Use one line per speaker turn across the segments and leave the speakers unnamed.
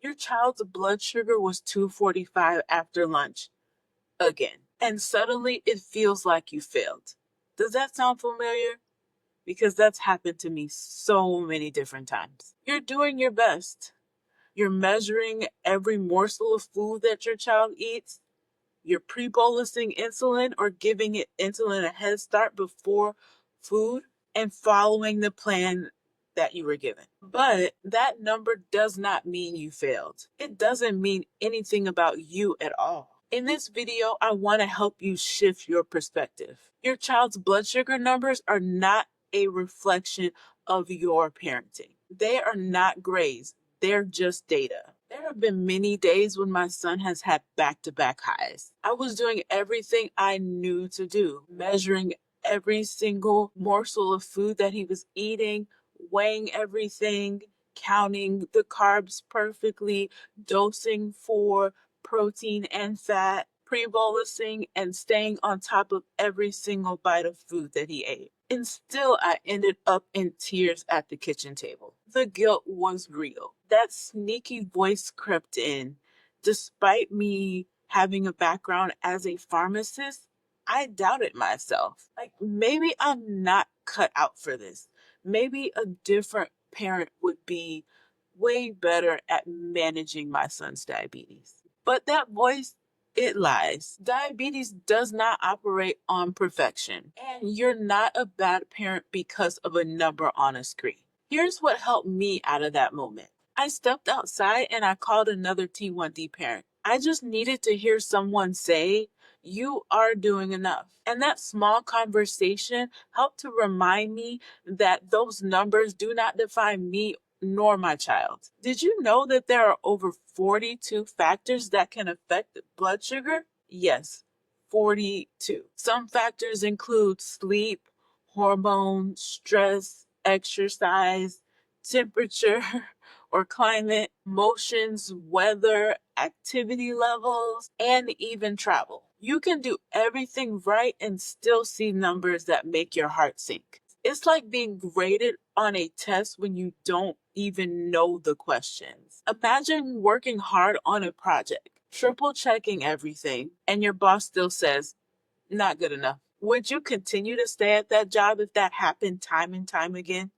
Your child's blood sugar was 245 after lunch again, and suddenly it feels like you failed. Does that sound familiar? Because that's happened to me so many different times. You're doing your best. You're measuring every morsel of food that your child eats. You're pre-bolusing insulin or giving it insulin a head start before food and following the plan that you were given. But that number does not mean you failed. It doesn't mean anything about you at all. In this video, I want to help you shift your perspective. Your child's blood sugar numbers are not a reflection of your parenting. They are not grades. They're just data. There have been many days when my son has had back-to-back highs. I was doing everything I knew to do, measuring every single morsel of food that he was eating, weighing everything, counting the carbs perfectly, dosing for protein and fat, pre-bolusing, and staying on top of every single bite of food that he ate. And still, I ended up in tears at the kitchen table. The guilt was real. That sneaky voice crept in. Despite me having a background as a pharmacist, I doubted myself. Like, maybe I'm not cut out for this. Maybe a different parent would be way better at managing my son's diabetes. But that voice, it lies. Diabetes does not operate on perfection, and you're not a bad parent because of a number on a screen. Here's what helped me out of that moment. I stepped outside and I called another T1D parent. I just needed to hear someone say, "You are doing enough." And that small conversation helped to remind me that those numbers do not define me nor my child. Did you know that there are over 42 factors that can affect blood sugar? Yes, 42. Some factors include sleep, hormones, stress, exercise, temperature or climate, emotions, weather, activity levels, and even travel. You can do everything right and still see numbers that make your heart sink. It's like being graded on a test when you don't even know the questions. Imagine working hard on a project, triple checking everything, and your boss still says, "Not good enough." Would you continue to stay at that job if that happened time and time again?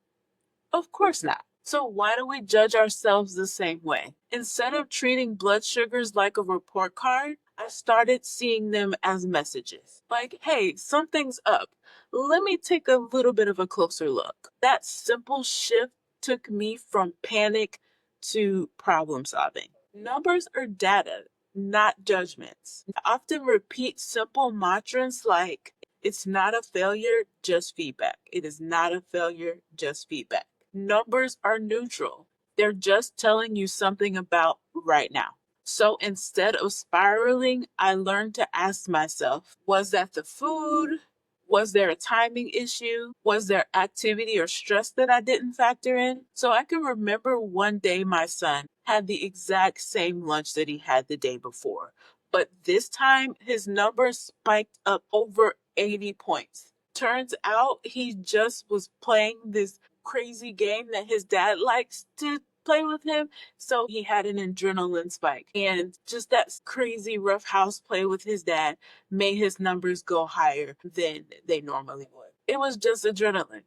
Of course not. So why do we judge ourselves the same way? Instead of treating blood sugars like a report card, I started seeing them as messages. Like, hey, something's up. Let me take a little bit of a closer look. That simple shift took me from panic to problem solving. Numbers are data, not judgments. I often repeat simple mantras like, it's not a failure, just feedback. It is not a failure, just feedback. Numbers are neutral. They're just telling you something about right now. So instead of spiraling, I learned to ask myself, was that the food? Was there a timing issue? Was there activity or stress that I didn't factor in? So I can remember one day my son had the exact same lunch that he had the day before. But this time his numbers spiked up over 80 points. Turns out he just was playing this crazy game that his dad likes to play with him. So he had an adrenaline spike. And just that crazy rough house play with his dad made his numbers go higher than they normally would. It was just adrenaline.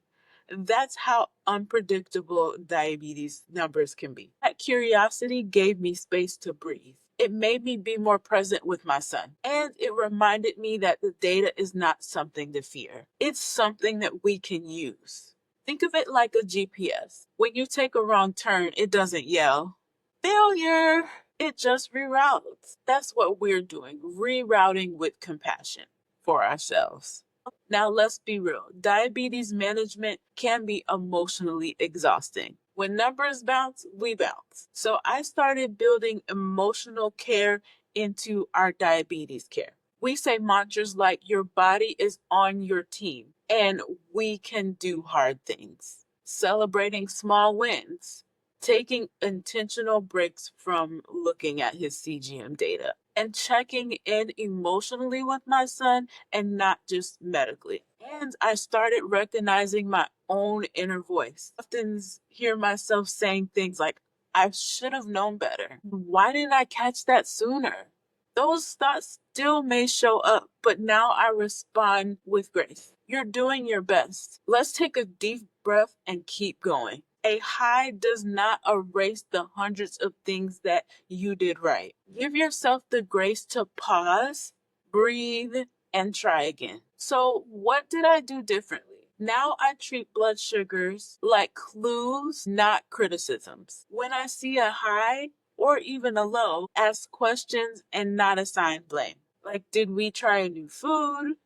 That's how unpredictable diabetes numbers can be. That curiosity gave me space to breathe. It made me be more present with my son. And it reminded me that the data is not something to fear. It's something that we can use. Think of it like a GPS. When you take a wrong turn, it doesn't yell, "Failure!" It just reroutes. That's what we're doing, rerouting with compassion for ourselves. Now, let's be real. Diabetes management can be emotionally exhausting. When numbers bounce, we bounce. So I started building emotional care into our diabetes care. We say mantras like, your body is on your team and we can do hard things. Celebrating small wins. Taking intentional breaks from looking at his CGM data. And checking in emotionally with my son and not just medically. And I started recognizing my own inner voice. I often hear myself saying things like, I should have known better. Why didn't I catch that sooner? Those thoughts still may show up, but now I respond with grace. You're doing your best. Let's take a deep breath and keep going. A high does not erase the hundreds of things that you did right. Give yourself the grace to pause, breathe, and try again. So, what did I do differently? Now I treat blood sugars like clues, not criticisms. When I see a high or even a low, ask questions and not assign blame. Like, did we try a new food?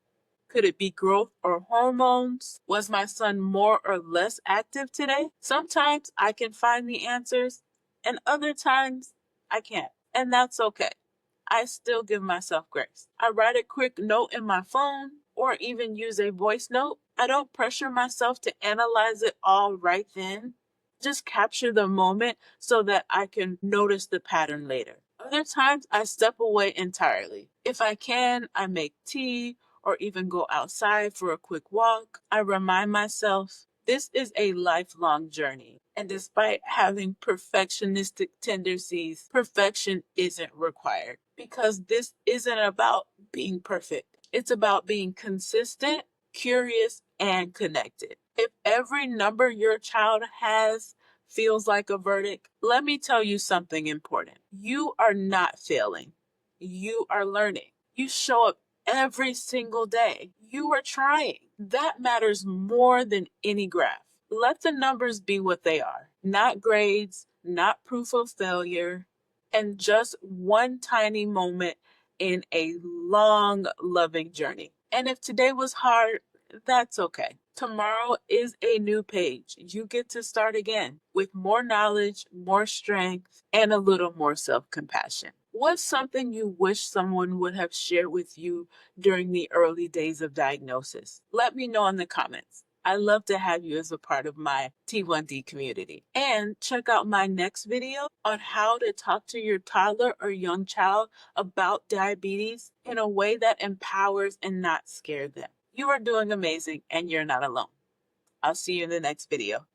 Could it be growth or hormones? Was my son more or less active today? Sometimes I can find the answers, and other times I can't. And that's okay. I still give myself grace. I write a quick note in my phone or even use a voice note. I don't pressure myself to analyze it all right then. Just capture the moment so that I can notice the pattern later. Other times I step away entirely. If I can, I make tea or even go outside for a quick walk. I remind myself this is a lifelong journey. And despite having perfectionistic tendencies, perfection isn't required because this isn't about being perfect. It's about being consistent, curious, and connected. If every number your child has feels like a verdict, let me tell you something important. You are not failing. You are learning. You show up every single day. You are trying. That matters more than any graph. Let the numbers be what they are, not grades, not proof of failure, and just one tiny moment in a long, loving journey. And if today was hard, that's okay. Tomorrow is a new page. You get to start again with more knowledge, more strength, and a little more self-compassion. What's something you wish someone would have shared with you during the early days of diagnosis? Let me know in the comments. I love to have you as a part of my T1D community. And check out my next video on how to talk to your toddler or young child about diabetes in a way that empowers and not scares them. You are doing amazing and you're not alone. I'll see you in the next video.